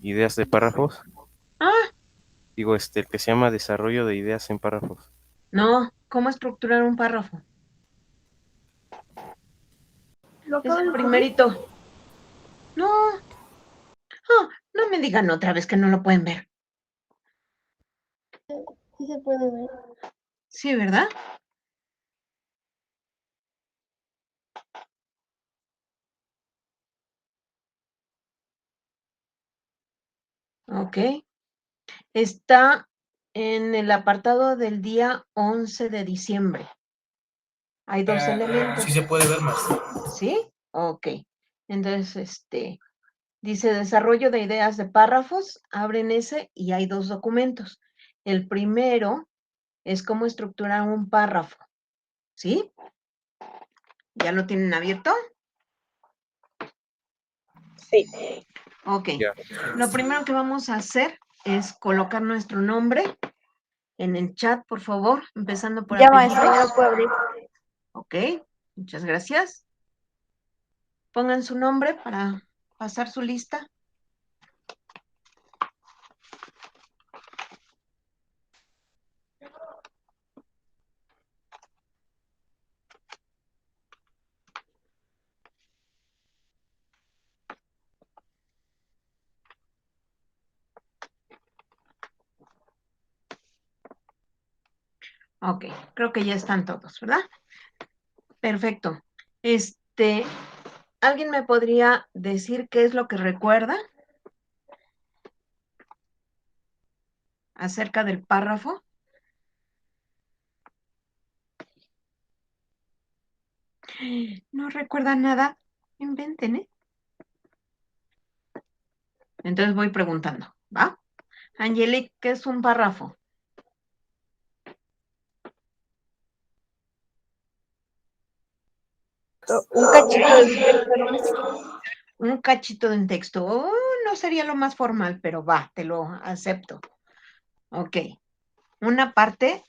ideas de párrafos. Ah, Digo, el que se llama desarrollo de ideas en párrafos. no, ¿cómo estructurar un párrafo? ¿Lo Es acabo el de subir? primerito. No, no me digan otra vez que no lo pueden ver. Sí se puede ver. Sí, ¿verdad? Ok. Está en el apartado del día 11 de diciembre. Hay dos elementos. Sí se puede ver, maestra. ¿Sí? Ok. Entonces, dice desarrollo de ideas de párrafos, abren ese y hay dos documentos. El primero es cómo estructurar un párrafo, ¿sí? ¿Ya lo tienen abierto? Sí. Ok. Ya. Lo primero que vamos a hacer es colocar nuestro nombre en el chat, por favor, empezando por Ya, maestra, ya apellidos. lo puedo abrir. Ok, muchas gracias. Pongan su nombre para pasar su lista. Ok, creo que ya están todos, ¿verdad? Perfecto. ¿Alguien me podría decir qué es lo que recuerda acerca del párrafo? No recuerda nada. Inventen, ¿eh? Entonces voy preguntando, ¿va? Angelique, ¿qué es un párrafo? Un cachito de texto, maestra. Un cachito de un texto. Oh, no sería lo más formal, pero va, te lo acepto. Ok. Una parte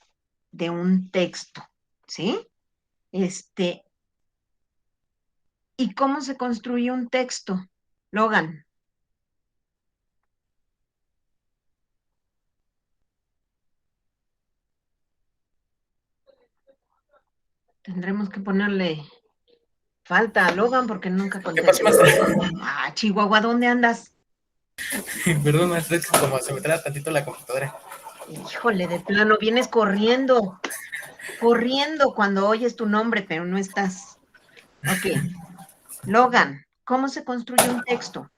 de un texto, ¿sí? ¿Y cómo se construye un texto? Logan. Tendremos que ponerle falta a Logan porque nunca ¿Qué pasa, contesta. maestra? Ah, Chihuahua, ¿dónde andas? Perdón, maestra, es que como se me traba tantito la computadora. Híjole, de plano, vienes corriendo, corriendo cuando oyes tu nombre, pero no estás. Ok. Logan, ¿cómo se construye un texto?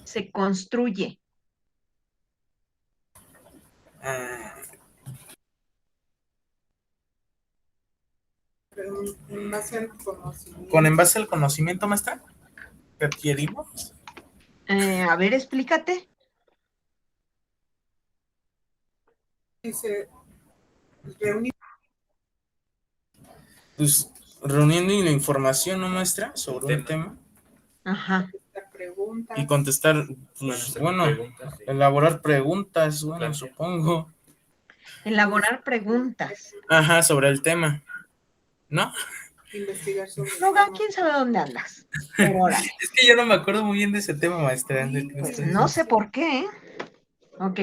Se construye. Ah, con en base al conocimiento, maestra, que adquirimos. A ver, explícate. Pues reuniendo la información, ¿no, maestra? Sobre un tema. Ajá. Y contestar, pues bueno, elaborar preguntas, bueno, supongo. Elaborar preguntas. Ajá, sobre el tema, ¿no? Logan, ¿quién sabe dónde andas? Pero órale. Es que yo no me acuerdo muy bien de ese tema, maestra. Pues no sé por qué, ¿eh? Ok.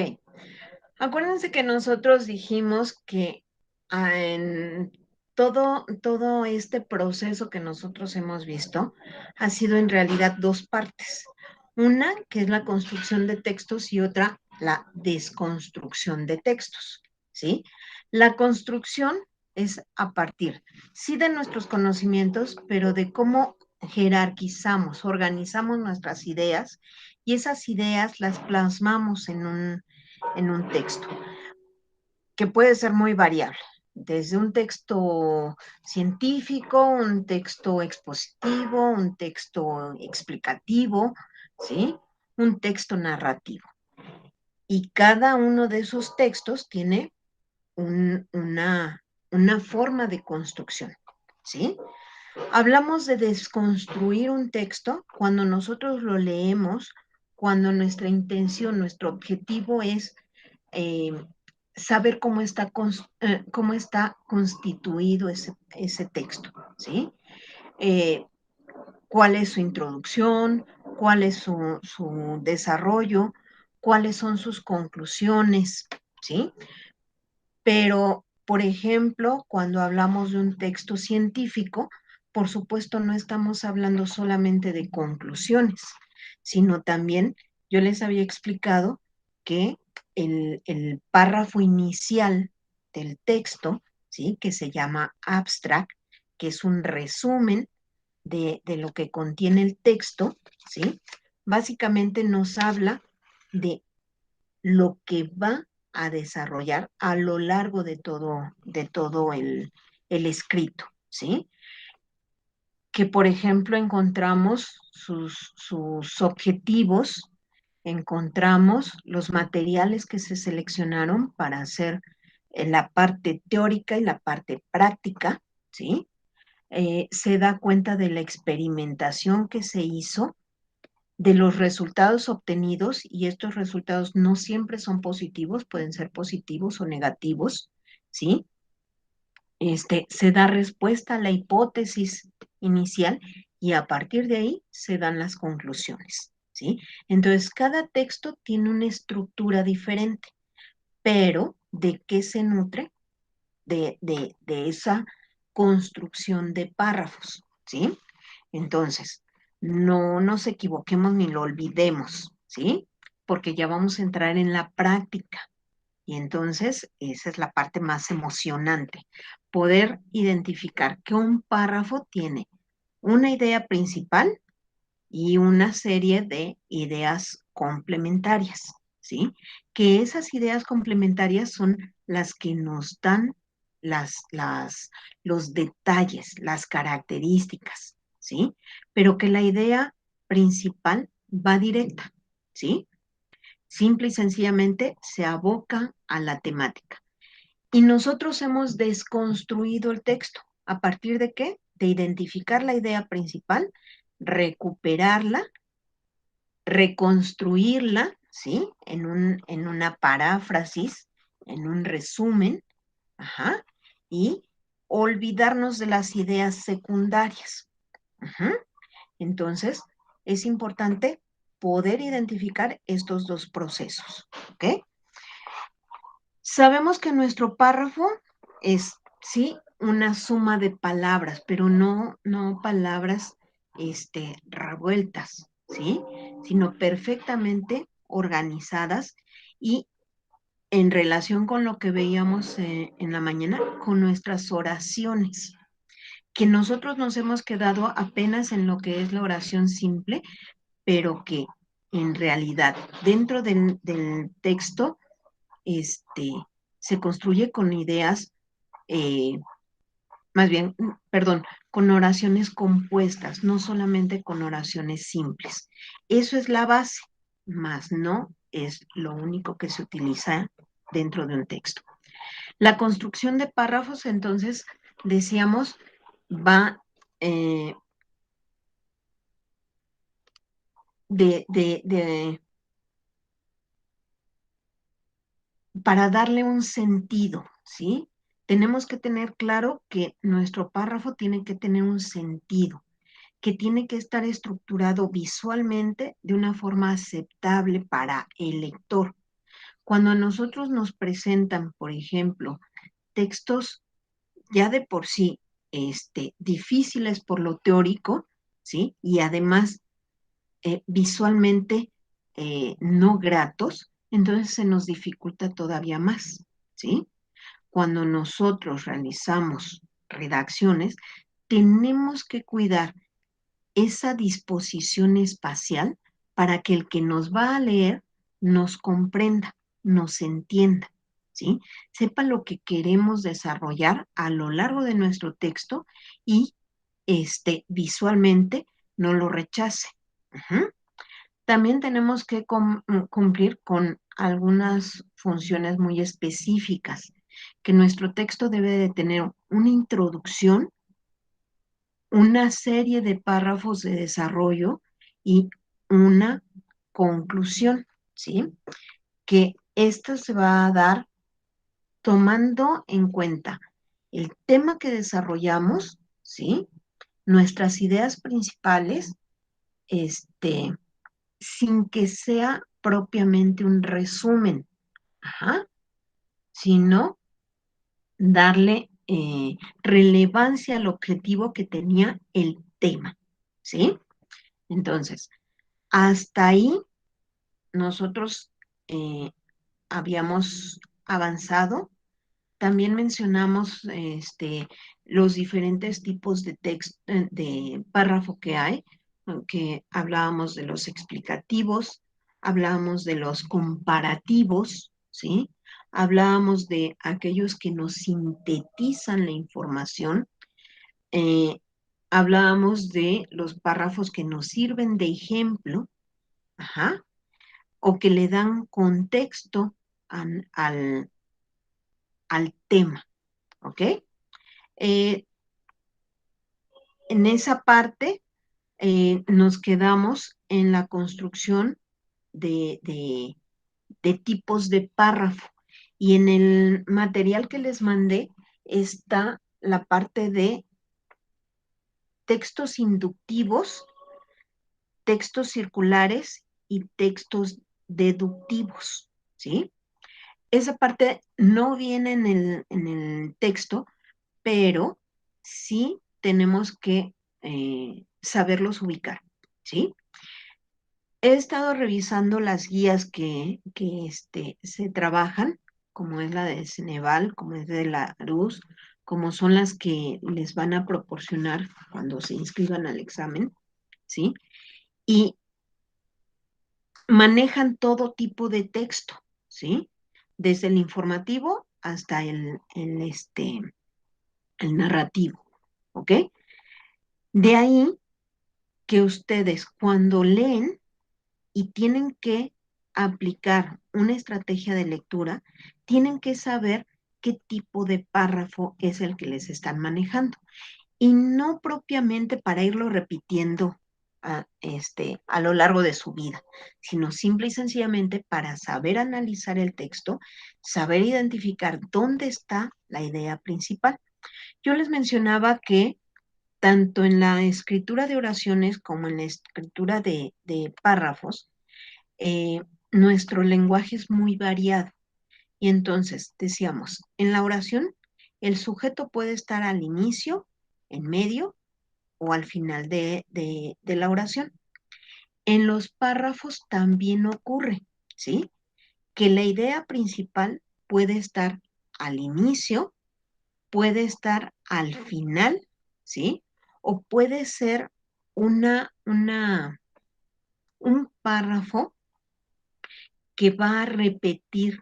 Acuérdense que nosotros dijimos que en todo este proceso que nosotros hemos visto ha sido en realidad dos partes. Una, que es la construcción de textos, y otra, la desconstrucción de textos, ¿sí? La construcción es a partir, sí, de nuestros conocimientos, pero de cómo jerarquizamos, organizamos nuestras ideas y esas ideas las plasmamos en un texto, que puede ser muy variable, desde un texto científico, un texto expositivo, un texto explicativo, ¿sí? Un texto narrativo. Y cada uno de esos textos tiene una forma de construcción, ¿sí? Hablamos de desconstruir un texto cuando nosotros lo leemos, cuando nuestra intención, nuestro objetivo es eh, saber cómo está constituido ese texto, ¿sí? Eh, cuál es su introducción, cuál es su desarrollo, cuáles son sus conclusiones, ¿sí? Pero, por ejemplo, cuando hablamos de un texto científico, por supuesto no estamos hablando solamente de conclusiones, sino también, yo les había explicado que el párrafo inicial del texto, ¿sí? Que se llama abstract, que es un resumen de lo que contiene el texto, ¿sí? Básicamente nos habla de lo que va a desarrollar a lo largo de todo el escrito, ¿sí? Que, por ejemplo, encontramos sus objetivos, encontramos los materiales que se seleccionaron para hacer la parte teórica y la parte práctica, ¿sí? Se da cuenta de la experimentación que se hizo, de los resultados obtenidos, y estos resultados no siempre son positivos, pueden ser positivos o negativos, ¿sí? Se da respuesta a la hipótesis inicial y a partir de ahí se dan las conclusiones, ¿sí? Entonces, cada texto tiene una estructura diferente, pero ¿de qué se nutre? De esa construcción de párrafos, ¿sí? Entonces, no nos equivoquemos ni lo olvidemos, ¿sí? Porque ya vamos a entrar en la práctica. Y entonces, esa es la parte más emocionante, poder identificar que un párrafo tiene una idea principal y una serie de ideas complementarias, ¿sí? Que esas ideas complementarias son las que nos dan los detalles, las características, ¿sí? Pero que la idea principal va directa, ¿sí? Simple y sencillamente se aboca a la temática. Y nosotros hemos desconstruido el texto. ¿A partir de qué? De identificar la idea principal, recuperarla, reconstruirla, ¿sí? En una paráfrasis, en un resumen, ajá, y olvidarnos de las ideas secundarias. Ajá. Entonces, es importante poder identificar estos dos procesos, ¿ok? Sabemos que nuestro párrafo es, sí, una suma de palabras, pero no palabras, revueltas, ¿sí? Sino perfectamente organizadas y en relación con lo que veíamos en la mañana, con nuestras oraciones, que nosotros nos hemos quedado apenas en lo que es la oración simple, pero que en realidad dentro del texto, este, se construye con ideas, más bien, perdón, con oraciones compuestas, no solamente con oraciones simples. Eso es la base, más no es lo único que se utiliza dentro de un texto. La construcción de párrafos, entonces, decíamos, va para darle un sentido, ¿sí? Tenemos que tener claro que nuestro párrafo tiene que tener un sentido, que tiene que estar estructurado visualmente de una forma aceptable para el lector. Cuando a nosotros nos presentan, por ejemplo, textos ya de por sí difíciles por lo teórico, ¿sí? Y además visualmente no gratos, entonces se nos dificulta todavía más, ¿sí? Cuando nosotros realizamos redacciones, tenemos que cuidar esa disposición espacial para que el que nos va a leer nos comprenda, nos entienda, ¿sí? Sepa lo que queremos desarrollar a lo largo de nuestro texto y visualmente no lo rechace. Ujú. También tenemos que cumplir con algunas funciones muy específicas, que nuestro texto debe de tener una introducción, una serie de párrafos de desarrollo y una conclusión, ¿sí? Que esta se va a dar tomando en cuenta el tema que desarrollamos, ¿sí? nuestras ideas principales, sin que sea propiamente un resumen, sino darle relevancia al objetivo que tenía el tema, ¿sí? Entonces, hasta ahí nosotros habíamos avanzado. También mencionamos los diferentes tipos de texto, de párrafo que hay, que hablábamos de los explicativos, hablábamos de los comparativos, ¿sí? Hablábamos de aquellos que nos sintetizan la información, eh, hablábamos de los párrafos que nos sirven de ejemplo, o que le dan contexto al tema, ¿ok? En esa parte nos quedamos en la construcción de tipos de párrafo. Y en el material que les mandé está la parte de textos inductivos, textos circulares y textos deductivos, ¿sí? Esa parte no viene en el texto, pero sí tenemos que saberlos ubicar, ¿sí? He estado revisando las guías que se trabajan, como es la de Ceneval, como es de la Luz, como son las que les van a proporcionar cuando se inscriban al examen, ¿sí? Y manejan todo tipo de texto, ¿sí? Desde el informativo hasta el narrativo, ¿ok? De ahí que ustedes cuando leen y tienen que aplicar una estrategia de lectura, tienen que saber qué tipo de párrafo es el que les están manejando. Y no propiamente para irlo repitiendo a lo largo de su vida, sino simple y sencillamente para saber analizar el texto, saber identificar dónde está la idea principal. Yo les mencionaba que tanto en la escritura de oraciones como en la escritura de párrafos, nuestro lenguaje es muy variado. Y entonces decíamos, en la oración, el sujeto puede estar al inicio, en medio o al final de la oración. En los párrafos también ocurre, ¿sí? Que la idea principal puede estar al inicio, puede estar al final, ¿sí? O puede ser un párrafo que va a repetir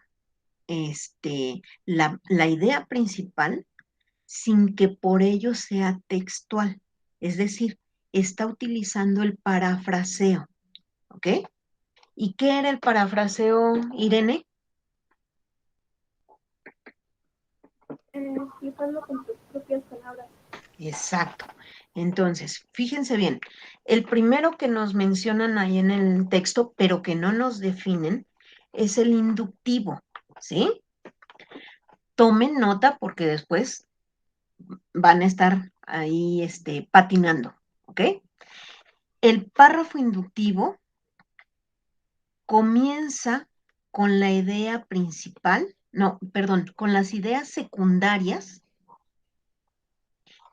la idea principal sin que por ello sea textual. Es decir, está utilizando el parafraseo, ¿ok? ¿Y qué era el parafraseo, Irene? Explicarlo con tus propias palabras. Exacto. Entonces, fíjense bien, el primero que nos mencionan ahí en el texto, pero que no nos definen, es el inductivo, ¿sí? Tomen nota porque después van a estar ahí patinando, ¿ok? El párrafo inductivo comienza con la idea principal, no, perdón, con las ideas secundarias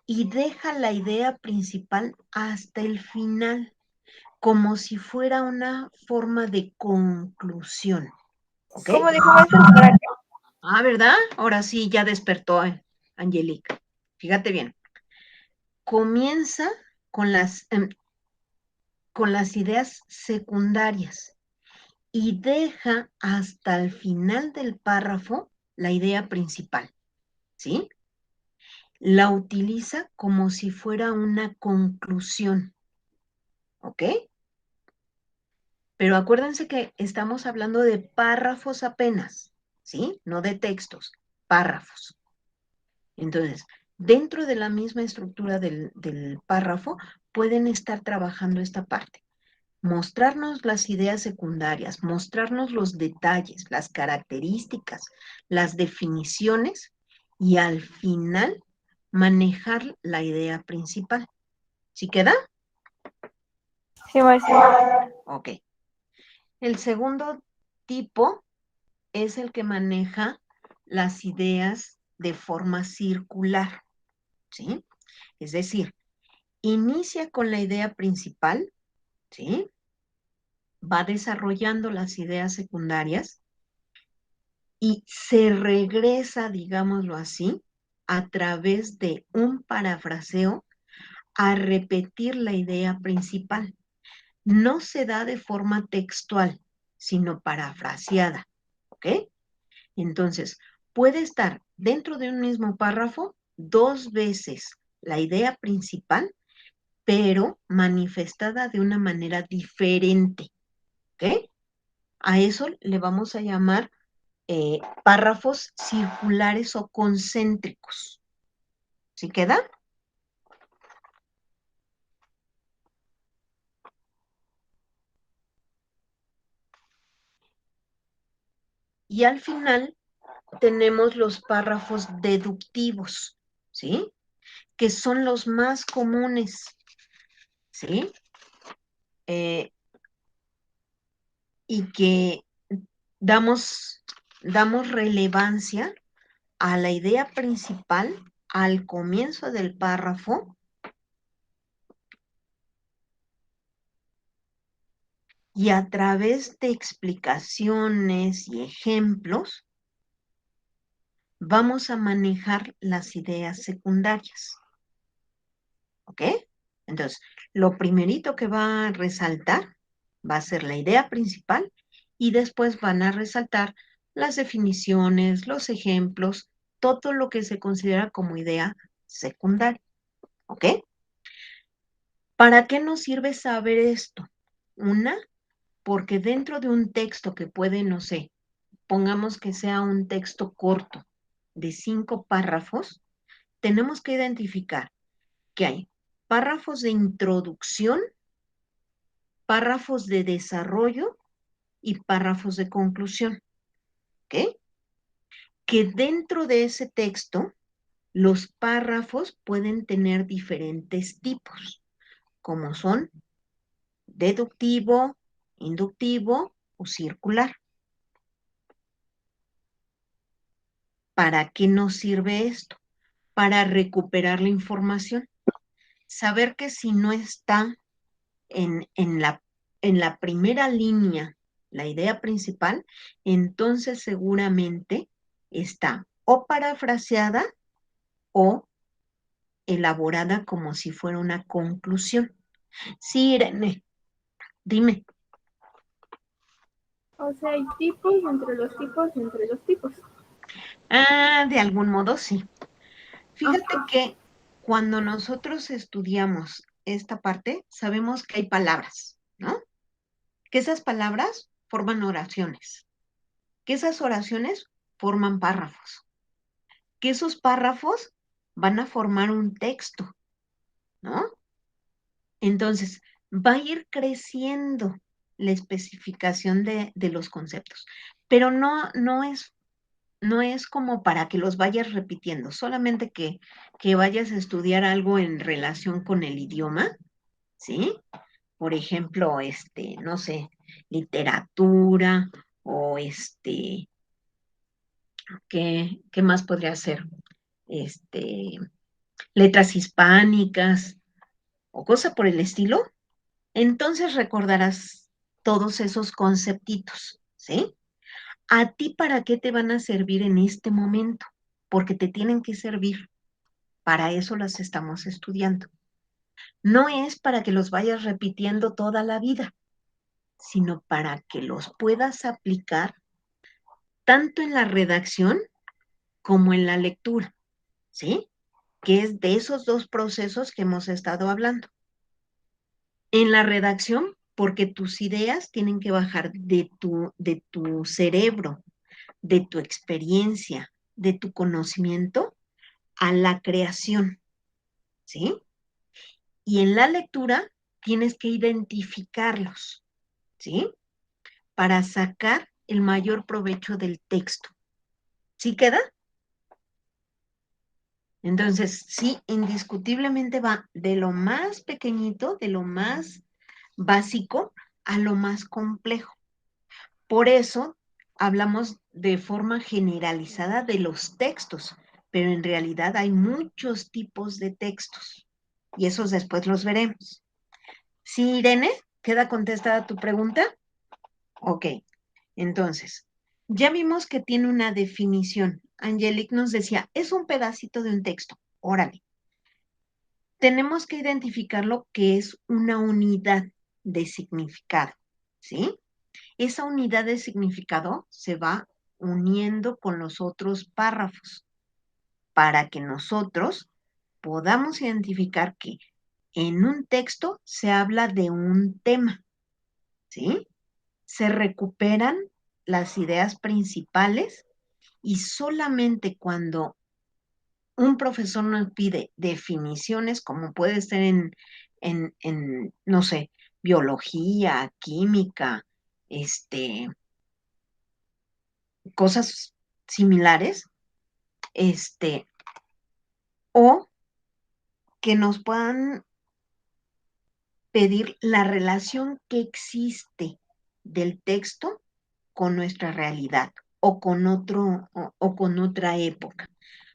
y deja la idea principal hasta el final, como si fuera una forma de conclusión. ¿Ok? ¿Cómo dijo maestro? Para que Ah, ¿verdad? Ahora sí, ya despertó Angélica. Fíjate bien. Comienza con las ideas secundarias y deja hasta el final del párrafo la idea principal, ¿sí? La utiliza como si fuera una conclusión, ¿ok? Pero acuérdense que estamos hablando de párrafos apenas, ¿sí? No de textos, párrafos. Entonces, dentro de la misma estructura del párrafo, pueden estar trabajando esta parte. Mostrarnos las ideas secundarias, mostrarnos los detalles, las características, las definiciones y al final manejar la idea principal. ¿Sí queda? Sí, maestra. Ok. El segundo tipo es el que maneja las ideas de forma circular, ¿sí? Es decir, inicia con la idea principal, ¿sí? Va desarrollando las ideas secundarias y se regresa, digámoslo así, a través de un parafraseo a repetir la idea principal. No se da de forma textual, sino parafraseada, ¿ok? Entonces, puede estar dentro de un mismo párrafo 2 veces la idea principal, pero manifestada de una manera diferente, ¿ok? A eso le vamos a llamar párrafos circulares o concéntricos. ¿Sí queda? Y al final tenemos los párrafos deductivos, ¿sí? Que son los más comunes, ¿sí? Y que damos relevancia a la idea principal al comienzo del párrafo y a través de explicaciones y ejemplos vamos a manejar las ideas secundarias. ¿Ok? Entonces, lo primerito que va a resaltar va a ser la idea principal y después van a resaltar las definiciones, los ejemplos, todo lo que se considera como idea secundaria. ¿Ok? ¿Para qué nos sirve saber esto? Una, porque dentro de un texto que puede, no sé, pongamos que sea un texto corto de 5 párrafos, tenemos que identificar que hay párrafos de introducción, párrafos de desarrollo y párrafos de conclusión. ¿Ok? Que dentro de ese texto, los párrafos pueden tener diferentes tipos, como son deductivo, inductivo o circular. ¿Para qué nos sirve esto? Para recuperar la información. Saber que si no está en la primera línea la idea principal, entonces seguramente está o parafraseada o elaborada como si fuera una conclusión. Sí, Irene, dime. O sea, hay tipos entre los tipos entre los tipos. De algún modo sí. Fíjate Ajá. que cuando nosotros estudiamos esta parte, sabemos que hay palabras, ¿no? Que esas palabras forman oraciones, que esas oraciones forman párrafos, que esos párrafos van a formar un texto, ¿no? Entonces, va a ir creciendo la especificación de los conceptos, pero no es como para que los vayas repitiendo, solamente que vayas a estudiar algo en relación con el idioma, ¿sí? Por ejemplo, no sé, literatura o ¿qué más podría ser? Este, letras hispánicas o cosa por el estilo, entonces recordarás todos esos conceptitos, ¿sí? ¿A ti para qué te van a servir en este momento? Porque te tienen que servir. Para eso las estamos estudiando. No es para que los vayas repitiendo toda la vida, sino para que los puedas aplicar tanto en la redacción como en la lectura, ¿sí? Que es de esos dos procesos que hemos estado hablando. En la redacción, porque tus ideas tienen que bajar de tu cerebro, de tu experiencia, de tu conocimiento a la creación, ¿sí? Y en la lectura tienes que identificarlos, ¿sí? Para sacar el mayor provecho del texto. ¿Sí queda? Entonces, sí, indiscutiblemente va de lo más pequeñito, de lo más básico, a lo más complejo. Por eso hablamos de forma generalizada de los textos, pero en realidad hay muchos tipos de textos y esos después los veremos. ¿Sí, Irene? ¿Queda contestada tu pregunta? Ok, entonces, ya vimos que tiene una definición. Angelic nos decía, es un pedacito de un texto. Órale. Tenemos que identificar lo que es una unidad de significado, ¿sí? Esa unidad de significado se va uniendo con los otros párrafos para que nosotros podamos identificar que en un texto se habla de un tema, ¿sí? Se recuperan las ideas principales y solamente cuando un profesor nos pide definiciones, como puede ser no sé, biología, química, cosas similares, o que nos puedan pedir la relación que existe del texto con nuestra realidad o con o con otra época,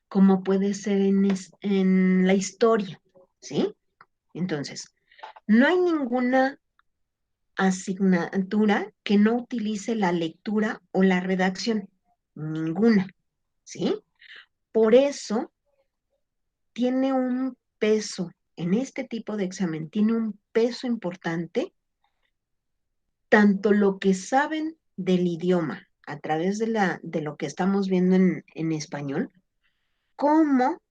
como puede ser en la historia, ¿sí? Entonces, no hay ninguna asignatura que no utilice la lectura o la redacción, ninguna, ¿sí? Por eso tiene un peso, en este tipo de examen, tiene un peso importante, tanto lo que saben del idioma a través de lo que estamos viendo en español, como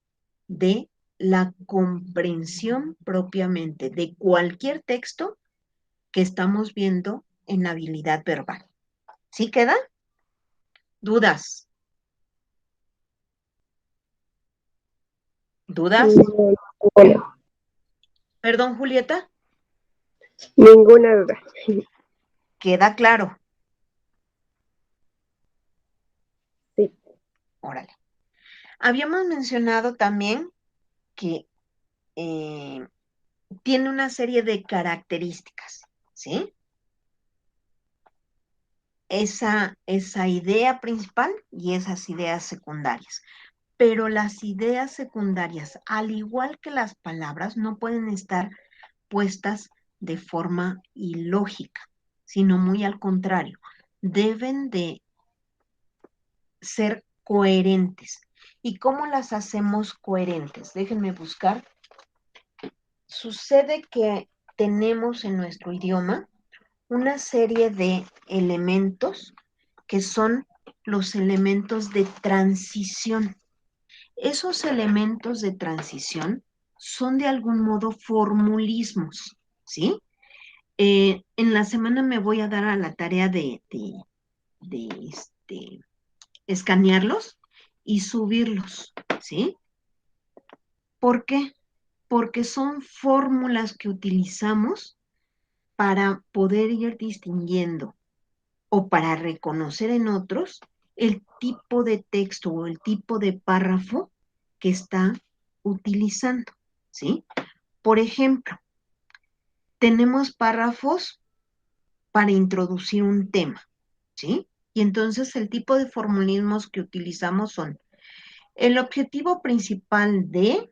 de la comprensión propiamente de cualquier texto que estamos viendo en habilidad verbal. ¿Sí queda? ¿Dudas? ¿Dudas? Ninguna, Perdón, Julieta, ninguna duda. ¿queda claro? Sí. Órale. Habíamos mencionado también que tiene una serie de características, ¿sí? Esa idea principal y esas ideas secundarias. Pero las ideas secundarias, al igual que las palabras, no pueden estar puestas de forma ilógica, sino muy al contrario, deben de ser coherentes. ¿Y cómo las hacemos coherentes? Déjenme buscar. Sucede que tenemos en nuestro idioma una serie de elementos que son los elementos de transición. Esos elementos de transición son de algún modo formulismos, ¿sí? En la semana me voy a dar a la tarea de escanearlos y subirlos, ¿sí? ¿Por qué? Porque son fórmulas que utilizamos para poder ir distinguiendo o para reconocer en otros el tipo de texto o el tipo de párrafo que está utilizando, ¿sí? Por ejemplo, tenemos párrafos para introducir un tema, ¿sí? Y entonces el tipo de formulismos que utilizamos son el objetivo principal de,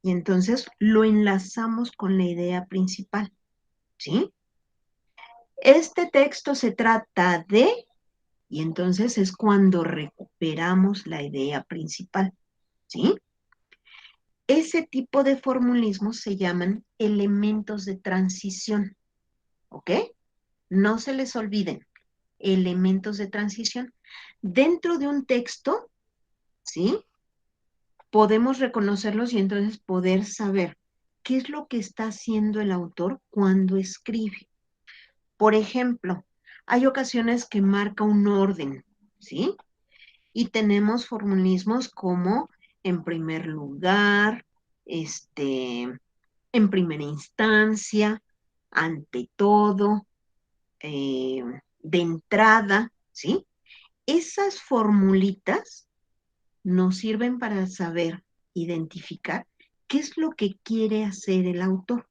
y entonces lo enlazamos con la idea principal, ¿sí? Este texto se trata de, y entonces es cuando recuperamos la idea principal, ¿sí? Ese tipo de formulismos se llaman elementos de transición, ¿ok? No se les olviden, elementos de transición. Dentro de un texto, ¿sí? Podemos reconocerlos y entonces poder saber qué es lo que está haciendo el autor cuando escribe. Por ejemplo, hay ocasiones que marca un orden, ¿sí? Y tenemos formulismos como en primer lugar, en primera instancia, ante todo, de entrada, ¿sí? Esas formulitas nos sirven para saber identificar qué es lo que quiere hacer el autor.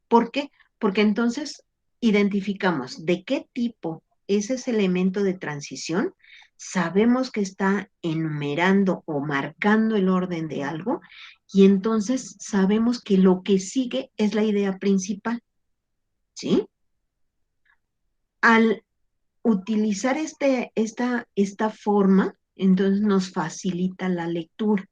¿Por qué? Porque entonces identificamos de qué tipo es ese elemento de transición, sabemos que está enumerando o marcando el orden de algo, y entonces sabemos que lo que sigue es la idea principal, ¿sí? Al utilizar esta forma, entonces nos facilita la lectura,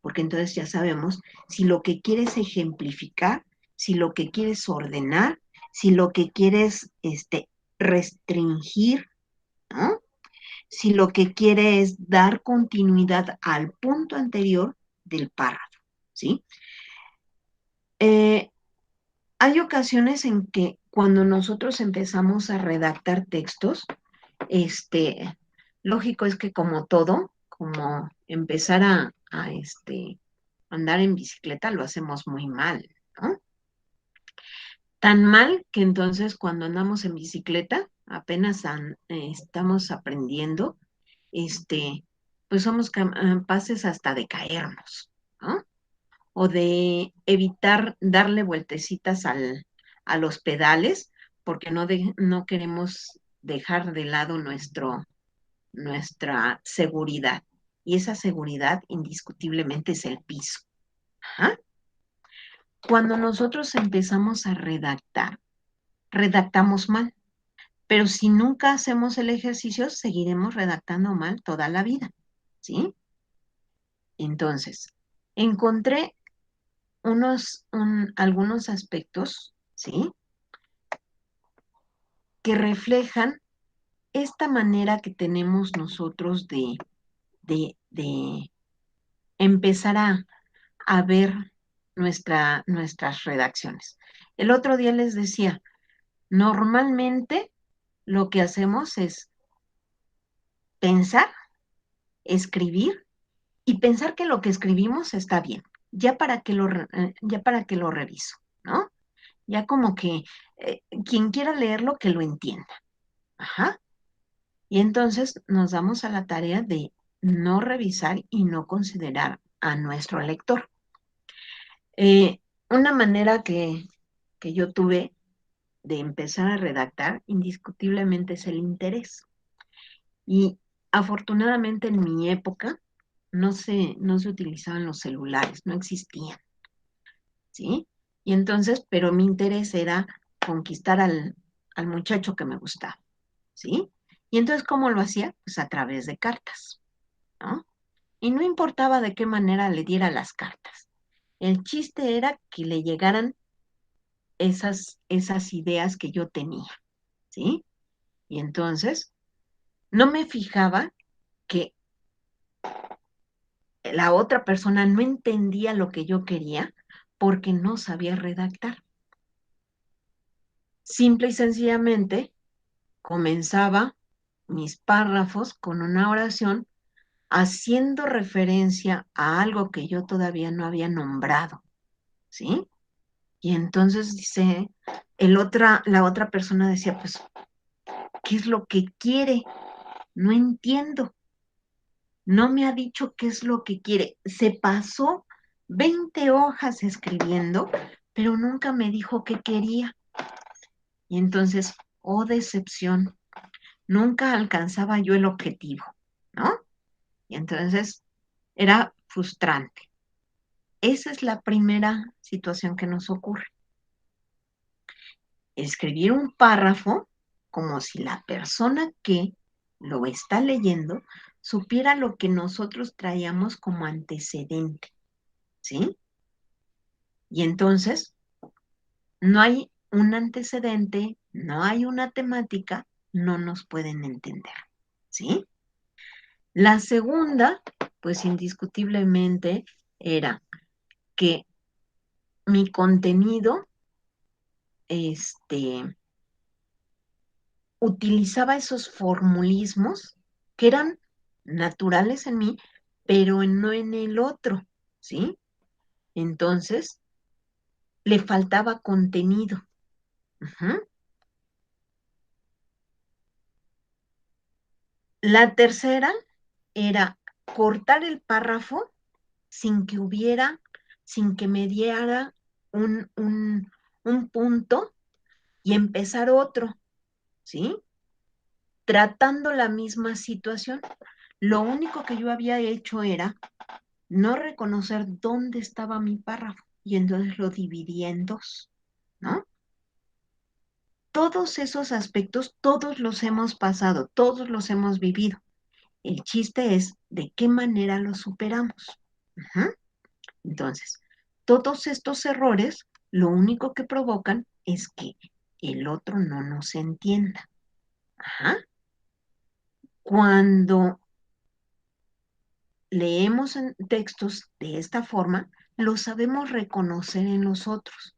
porque entonces ya sabemos si lo que quieres ejemplificar, si lo que quieres ordenar, si lo que quieres restringir, ¿no? Si lo que quiere es dar continuidad al punto anterior del párrafo, ¿sí? Hay ocasiones en que cuando nosotros empezamos a redactar textos, lógico es que como todo, como empezar a andar en bicicleta, lo hacemos muy mal, ¿no? Tan mal que entonces cuando andamos en bicicleta, apenas estamos aprendiendo, pues somos capaces hasta de caernos, ¿no? O de evitar darle vueltecitas a los pedales, porque no queremos dejar de lado nuestra seguridad. Y esa seguridad indiscutiblemente es el piso. Ajá. Cuando nosotros empezamos a redactar, redactamos mal, pero si nunca hacemos el ejercicio, seguiremos redactando mal toda la vida, ¿sí? Entonces, encontré algunos aspectos, ¿sí? Que reflejan esta manera que tenemos nosotros de empezar a ver nuestras redacciones. El otro día les decía, normalmente lo que hacemos es pensar, escribir y pensar que lo que escribimos está bien, ya para que lo reviso, ¿no? Ya como que quien quiera leerlo, que lo entienda. Ajá. Y entonces nos damos a la tarea de no revisar y no considerar a nuestro lector. Una manera que yo tuve de empezar a redactar indiscutiblemente es el interés. Y afortunadamente en mi época no se utilizaban los celulares, no existían, ¿sí? Y entonces, pero mi interés era conquistar al muchacho que me gustaba, ¿sí? Y entonces, ¿cómo lo hacía? Pues a través de cartas, ¿no? Y no importaba de qué manera le diera las cartas. El chiste era que le llegaran esas ideas que yo tenía, ¿sí? Y entonces, no me fijaba que la otra persona no entendía lo que yo quería porque no sabía redactar. Simple y sencillamente comenzaba mis párrafos con una oración haciendo referencia a algo que yo todavía no había nombrado, ¿sí? Y entonces la otra persona decía, pues, ¿qué es lo que quiere? No entiendo. No me ha dicho qué es lo que quiere. Se pasó 20 hojas escribiendo, pero nunca me dijo qué quería. Y entonces, oh decepción, nunca alcanzaba yo el objetivo, ¿no? Y entonces era frustrante. Esa es la primera situación que nos ocurre. Escribir un párrafo como si la persona que lo está leyendo supiera lo que nosotros traíamos como antecedente, ¿sí? Y entonces no hay un antecedente, no hay una temática, no nos pueden entender, ¿sí? La segunda, pues indiscutiblemente, era que mi contenido, utilizaba esos formulismos que eran naturales en mí, pero no en el otro, ¿sí? Entonces, le faltaba contenido. Ujú. La tercera era cortar el párrafo sin que me diera un punto y empezar otro, ¿sí? Tratando la misma situación. Lo único que yo había hecho era no reconocer dónde estaba mi párrafo y entonces lo dividía en dos, ¿no? Todos esos aspectos, todos los hemos pasado, todos los hemos vivido. El chiste es de qué manera los superamos. Ajá. Entonces, todos estos errores lo único que provocan es que el otro no nos entienda. Ajá. Cuando leemos en textos de esta forma, lo sabemos reconocer en los otros,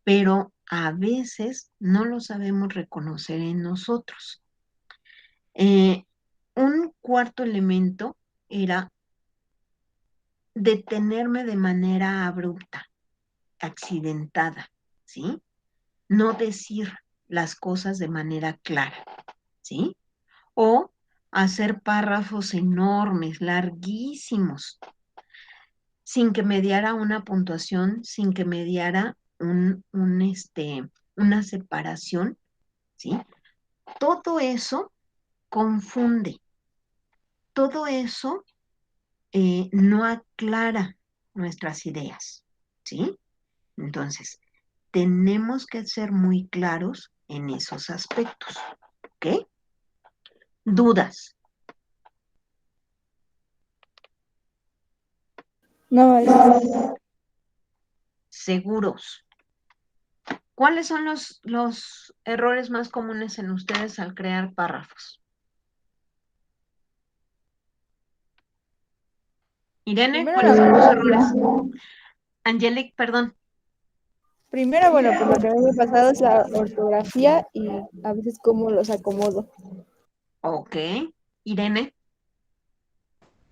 pero a veces no lo sabemos reconocer en nosotros. Un cuarto elemento era detenerme de manera abrupta, accidentada, ¿sí? No decir las cosas de manera clara, ¿sí? O hacer párrafos enormes, larguísimos, sin que me diera una puntuación, sin que me diera una separación, ¿sí? Todo eso confunde, todo eso no aclara nuestras ideas, ¿sí? Entonces, tenemos que ser muy claros en esos aspectos, ¿ok? Dudas, No, maestra. seguros. ¿Cuáles son los errores más comunes en ustedes al crear párrafos? Irene, Primero ¿cuáles son los errores? ortografía. Angelic, perdón. Primero, bueno, por lo que me ha pasado es la ortografía y a veces cómo los acomodo. Ok. Irene,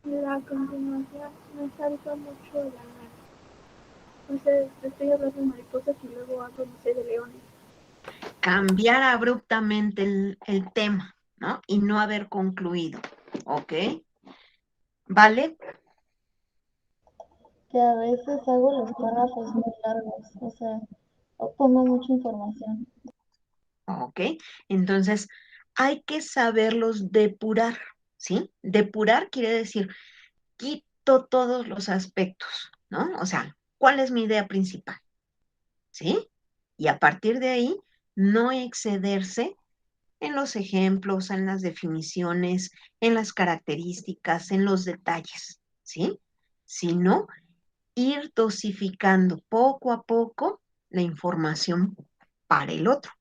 La continuación me salta mucho la mano. Entonces, estoy hablando de mariposas y luego hablo, no sé, de leones. cambiar abruptamente el tema, ¿no? Y no haber concluido, ¿ok? ¿Vale? Que a veces hago los párrafos muy largos, o sea, o pongo mucha información. Ok. Entonces, hay que saberlos depurar, ¿sí? Depurar quiere decir, quito todos los aspectos, ¿no? O sea, ¿cuál es mi idea principal? ¿Sí? Y a partir de ahí, no excederse en los ejemplos, en las definiciones, en las características, en los detalles, ¿sí? Sino ir dosificando poco a poco la información para el otro.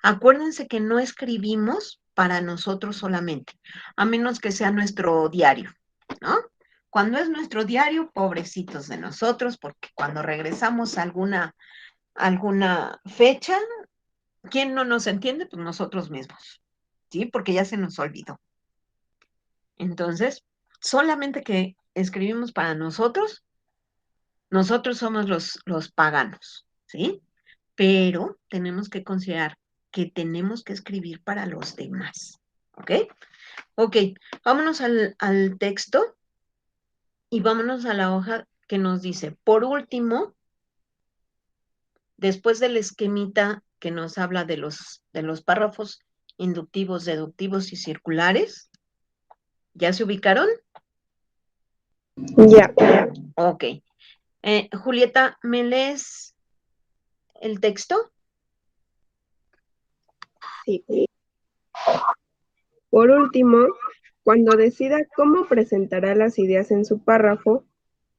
Acuérdense que no escribimos para nosotros solamente, a menos que sea nuestro diario, ¿no? Cuando es nuestro diario, pobrecitos de nosotros, porque cuando regresamos a alguna fecha, ¿quién no nos entiende? Pues nosotros mismos, ¿sí? Porque ya se nos olvidó. Entonces, solamente que escribimos para nosotros, nosotros somos los paganos, ¿sí? Pero tenemos que considerar que tenemos que escribir para los demás, ¿ok? Ok, vámonos al texto y vámonos a la hoja que nos dice, por último, después del esquemita que nos habla de los párrafos inductivos, deductivos y circulares, ¿ya se ubicaron? Ya. Ok. Julieta, ¿me lees el texto? Sí. Por último, cuando decida cómo presentará las ideas en su párrafo,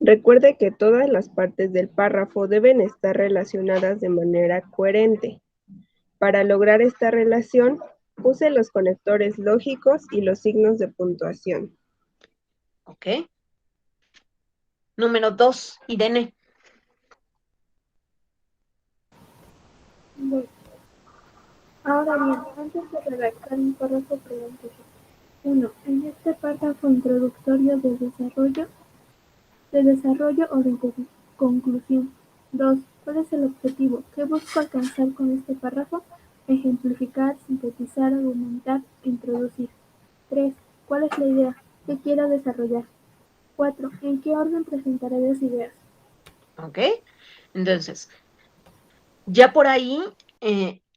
recuerde que todas las partes del párrafo deben estar relacionadas de manera coherente. Para lograr esta relación, use los conectores lógicos y los signos de puntuación. Ok. Número 2, Irene. Bueno, ahora bien, antes de redactar un párrafo, pregúntese. 1. En este párrafo introductorio de desarrollo o de conclusión. 2. ¿Cuál es el objetivo? ¿Qué busco alcanzar con este párrafo? Ejemplificar, sintetizar, argumentar, introducir. 3. ¿Cuál es la idea? ¿Qué quiero desarrollar? 4. ¿En qué orden presentaré las ideas? ¿Ok? Entonces, ya por ahí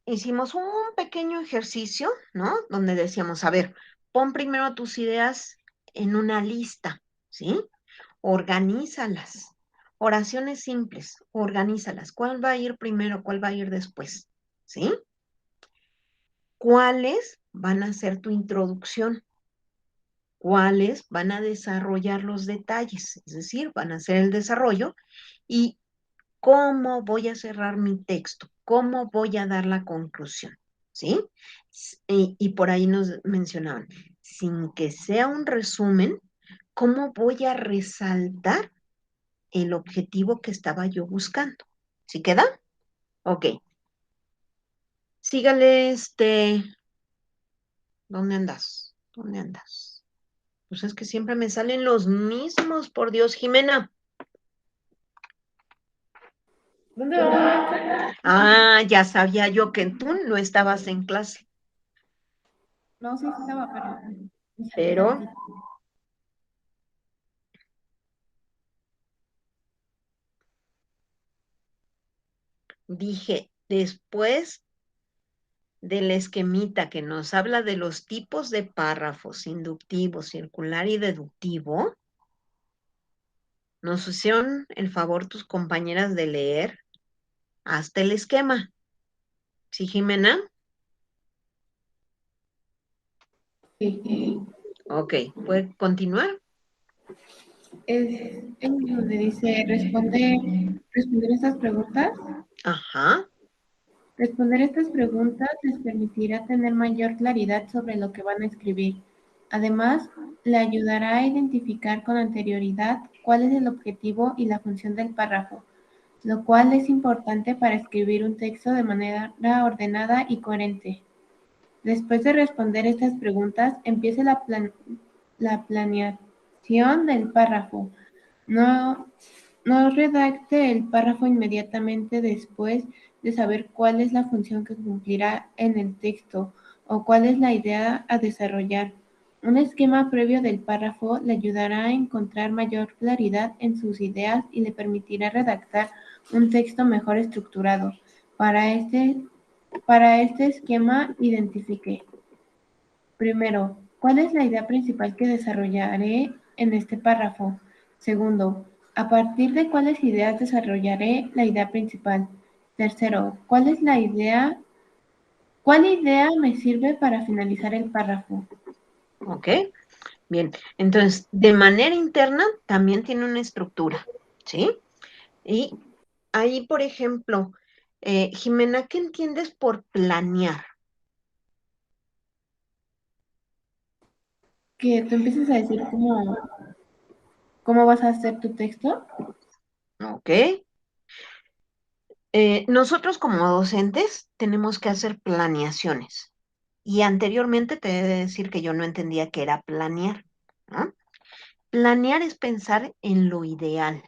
hicimos un pequeño ejercicio, ¿no? Donde decíamos, a ver, pon primero tus ideas en una lista, ¿sí? Organízalas. Oraciones simples, organízalas. ¿Cuál va a ir primero? ¿Cuál va a ir después? ¿Sí? ¿Cuáles van a ser tu introducción? ¿Cuáles van a desarrollar los detalles? Es decir, van a ser el desarrollo y cómo voy a cerrar mi texto, cómo voy a dar la conclusión, ¿sí? Y por ahí nos mencionaban, sin que sea un resumen, ¿cómo voy a resaltar el objetivo que estaba yo buscando? ¿Sí queda? Ok. Sígale, ¿dónde andas? ¿Dónde andas? Pues es que siempre me salen los mismos, por Dios, Jimena. ¿Dónde va? Ah, ya sabía yo que tú no estabas en clase, No, sí estaba, pero me salí pero tantito. dije, después del esquemita que nos habla de los tipos de párrafos, inductivo, circular y deductivo, nos hicieron el favor tus compañeras de leer hasta el esquema. ¿Sí, Jimena? Sí, Ok, ¿puede continuar? es en donde dice responder estas preguntas. Ajá, Responder estas preguntas les permitirá tener mayor claridad sobre lo que van a escribir. Además, le ayudará a identificar con anterioridad cuál es el objetivo y la función del párrafo, lo cual es importante para escribir un texto de manera ordenada y coherente. Después de responder estas preguntas, empiece la planeación del párrafo. No, no redacte el párrafo inmediatamente después de saber cuál es la función que cumplirá en el texto o cuál es la idea a desarrollar. Un esquema previo del párrafo le ayudará a encontrar mayor claridad en sus ideas y le permitirá redactar un texto mejor estructurado. Para este esquema, identifique. Primero, ¿cuál es la idea principal que desarrollaré en este párrafo? Segundo, ¿a partir de cuáles ideas desarrollaré la idea principal? Tercero, ¿cuál idea me sirve para finalizar el párrafo? ok. Bien, entonces, de manera interna también tiene una estructura, ¿sí? Y ahí, por ejemplo, Jimena, ¿qué entiendes por planear? Que tú empieces a decir cómo vas a hacer tu texto. ¿Ok? Nosotros como docentes tenemos que hacer planeaciones. Y anteriormente te he de decir que yo no entendía qué era planear, ¿no? Planear es pensar en lo ideal.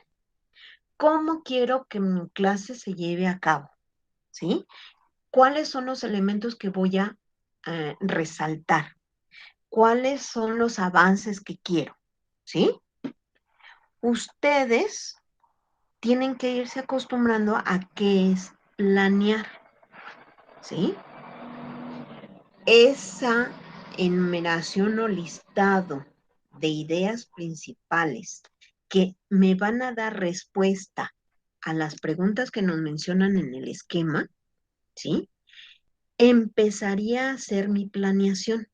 ¿Cómo quiero que mi clase se lleve a cabo? ¿Sí? ¿Cuáles son los elementos que voy a resaltar? ¿Cuáles son los avances que quiero? ¿Sí? Ustedes tienen que irse acostumbrando a qué es planear, ¿sí? Esa enumeración o listado de ideas principales que me van a dar respuesta a las preguntas que nos mencionan en el esquema, ¿sí? Empezaría a hacer mi planeación.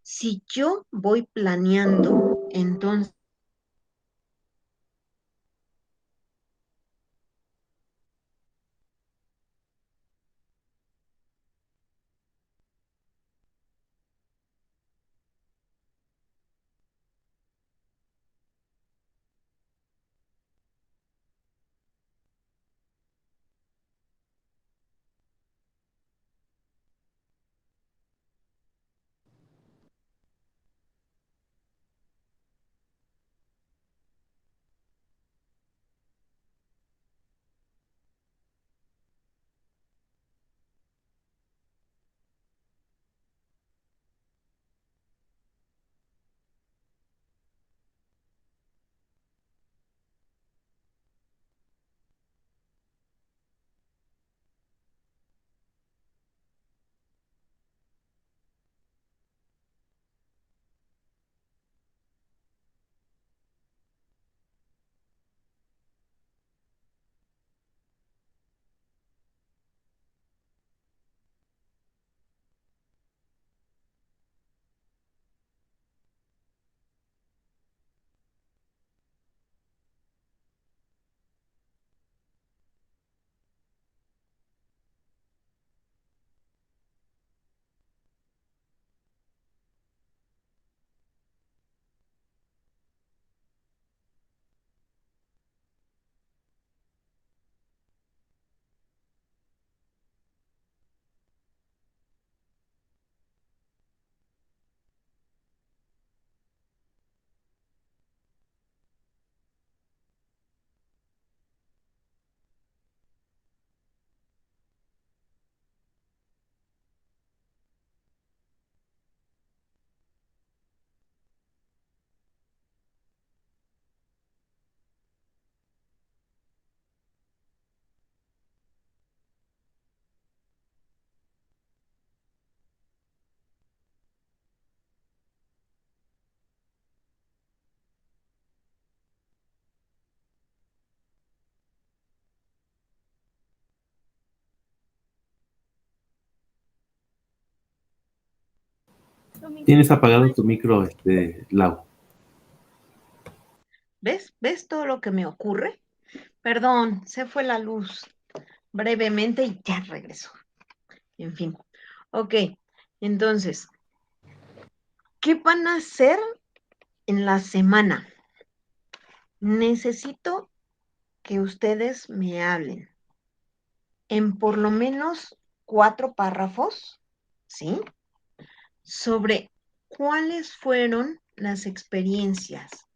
Si yo voy planeando, entonces Tienes apagado tu micro, Lau. ¿Ves? ¿Ves todo lo que me ocurre? Perdón, se fue la luz brevemente y ya regresó. En fin. Ok, entonces, ¿qué van a hacer en la semana? Necesito que ustedes me hablen en por lo menos 4 párrafos, ¿sí? Sobre cuáles fueron las experiencias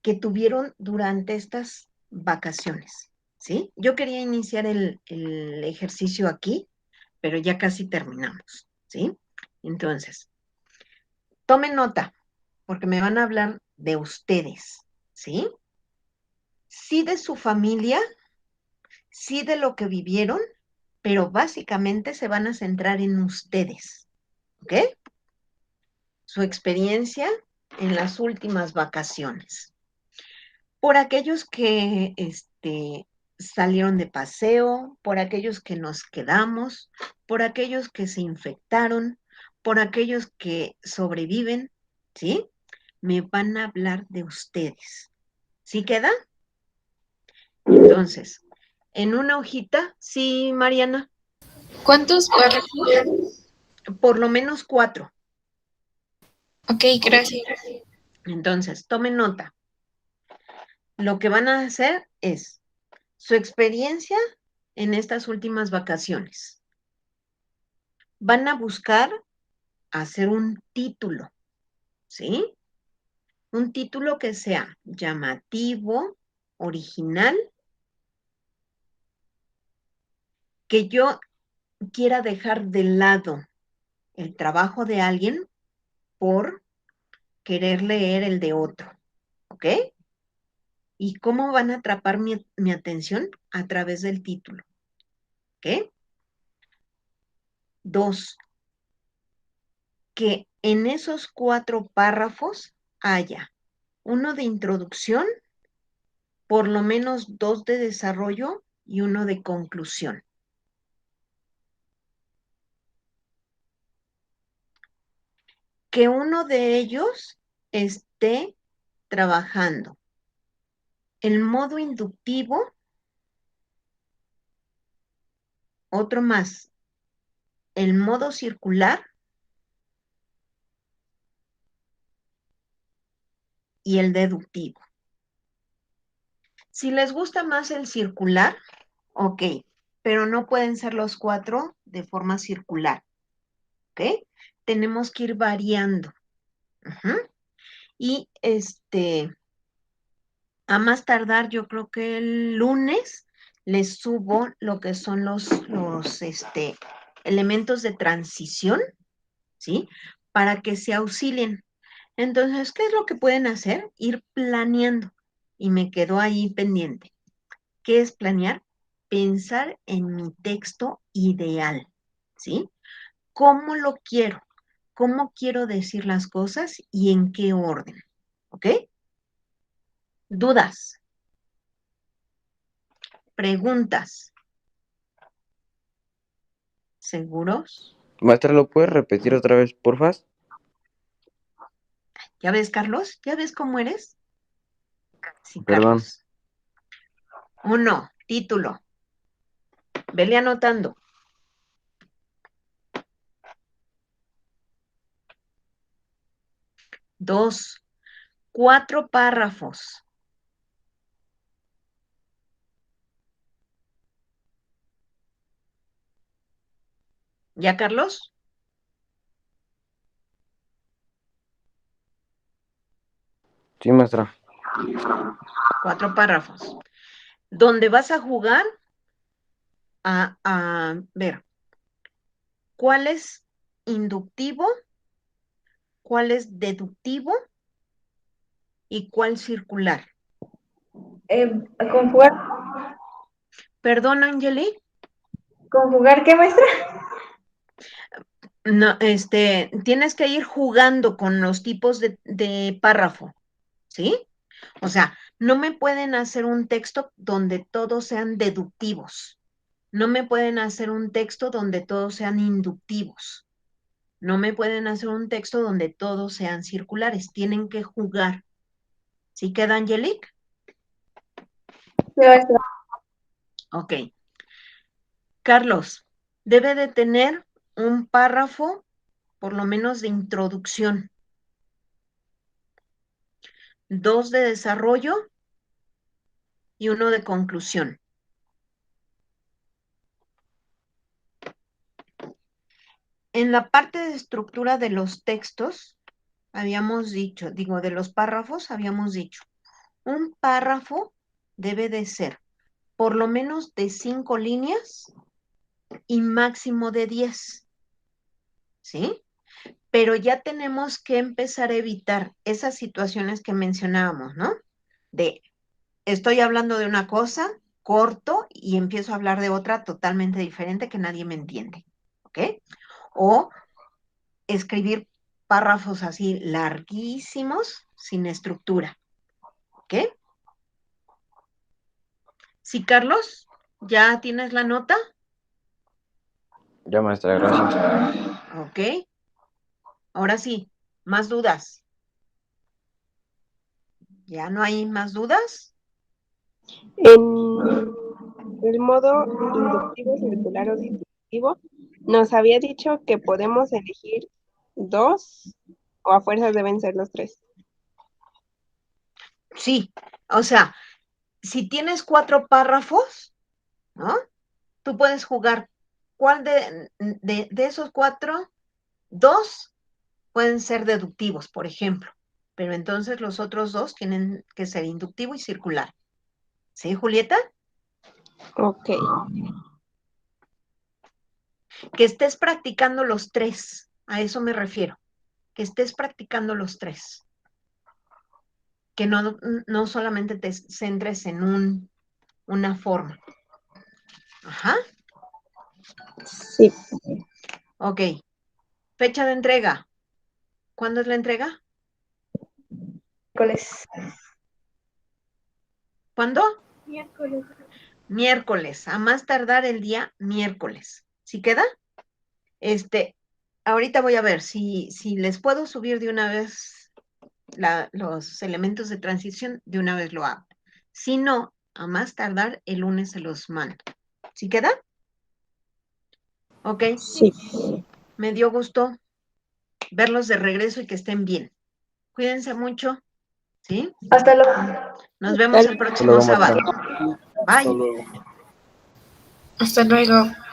que tuvieron durante estas vacaciones, ¿sí? Yo quería iniciar el ejercicio aquí, pero ya casi terminamos, ¿sí? Entonces, tomen nota, porque me van a hablar de ustedes, ¿sí? Sí de su familia, sí de lo que vivieron, pero básicamente se van a centrar en ustedes, ¿ok? Su experiencia en las últimas vacaciones. Por aquellos que salieron de paseo, por aquellos que nos quedamos, por aquellos que se infectaron, por aquellos que sobreviven, ¿sí? Me van a hablar de ustedes. ¿Sí queda? Entonces, en una hojita, sí, Mariana, ¿Cuántos párrafos? por lo menos 4. Ok, gracias. Entonces, tomen nota. Lo que van a hacer es su experiencia en estas últimas vacaciones. Van a buscar hacer un título, ¿sí? Un título que sea llamativo, original, que yo quiera dejar de lado el trabajo de alguien por querer leer el de otro, ¿ok? ¿Y cómo van a atrapar mi atención? A través del título, ¿ok? 2, que en esos 4 párrafos haya uno de introducción, por lo menos 2 de desarrollo y uno de conclusión. Que uno de ellos esté trabajando el modo inductivo, otro más, el modo circular y el deductivo. Si les gusta más el circular, ok, pero no pueden ser los 4 de forma circular, ¿ok? Tenemos que ir variando. Y a más tardar, yo creo que el lunes les subo lo que son los elementos de transición, ¿sí? Para que se auxilien. Entonces, ¿qué es lo que pueden hacer? Ir planeando. Y me quedó ahí pendiente. ¿Qué es planear? Pensar en mi texto ideal, ¿sí? ¿Cómo lo quiero? ¿Cómo quiero decir las cosas y en qué orden? ¿Ok? ¿Dudas? ¿Preguntas? ¿Seguros? Maestra, ¿lo puedes repetir otra vez, porfa? ¿Ya ves, Carlos? ¿Ya ves cómo eres? Sí, Perdón. Carlos. 1, título. Vele anotando. 2, 4 párrafos. ¿Ya, Carlos? Sí, maestra. 4 párrafos. Donde vas a jugar a ver cuál es inductivo, cuál es deductivo y cuál circular. ¿Conjugar? Perdón, Angeli. ¿Conjugar qué, maestra? No, tienes que ir jugando con los tipos de párrafo, ¿sí? O sea, no me pueden hacer un texto donde todos sean deductivos. No me pueden hacer un texto donde todos sean inductivos. No me pueden hacer un texto donde todos sean circulares, tienen que jugar. ¿Sí queda, Angelique? Ok. Carlos, debe de tener un párrafo, por lo menos de introducción, 2 de desarrollo y 1 de conclusión. En la parte de estructura de los textos, habíamos dicho, de los párrafos, habíamos dicho, un párrafo debe de ser por lo menos de 5 líneas y máximo de 10, ¿sí? Pero ya tenemos que empezar a evitar esas situaciones que mencionábamos, ¿no? De, estoy hablando de una cosa, corto y empiezo a hablar de otra totalmente diferente que nadie me entiende, ¿ok? O escribir párrafos así larguísimos, sin estructura, ¿ok? Sí, Carlos, ¿ya tienes la nota? Ya, maestra, gracias. Ok. Ahora sí, más dudas. ¿Ya no hay más dudas? En el modo inductivo, circular o disjuntivo, nos había dicho que podemos elegir 2 o a fuerzas deben ser los 3. Sí, o sea, si tienes 4 párrafos, ¿no? Tú puedes jugar. ¿Cuál de esos 4? 2 pueden ser deductivos, por ejemplo, pero entonces los otros 2 tienen que ser inductivo y circular. ¿Sí, Julieta? Ok. Que estés practicando los 3, a eso me refiero, que estés practicando los 3. Que no solamente te centres en una forma. Ajá. Sí. Ok. Fecha de entrega. ¿Cuándo es la entrega? Miércoles. ¿Cuándo? Miércoles. Miércoles, a más tardar el día miércoles. ¿Sí queda? Ahorita voy a ver si les puedo subir de una vez los elementos de transición, de una vez lo hago. Si no, a más tardar el lunes se los mando. ¿Sí queda? Ok. Sí. Me dio gusto verlos de regreso y que estén bien. Cuídense mucho, ¿sí? Hasta luego. Nos vemos el Hasta próximo luego, sábado. maestra. Hasta Bye. luego. Hasta luego.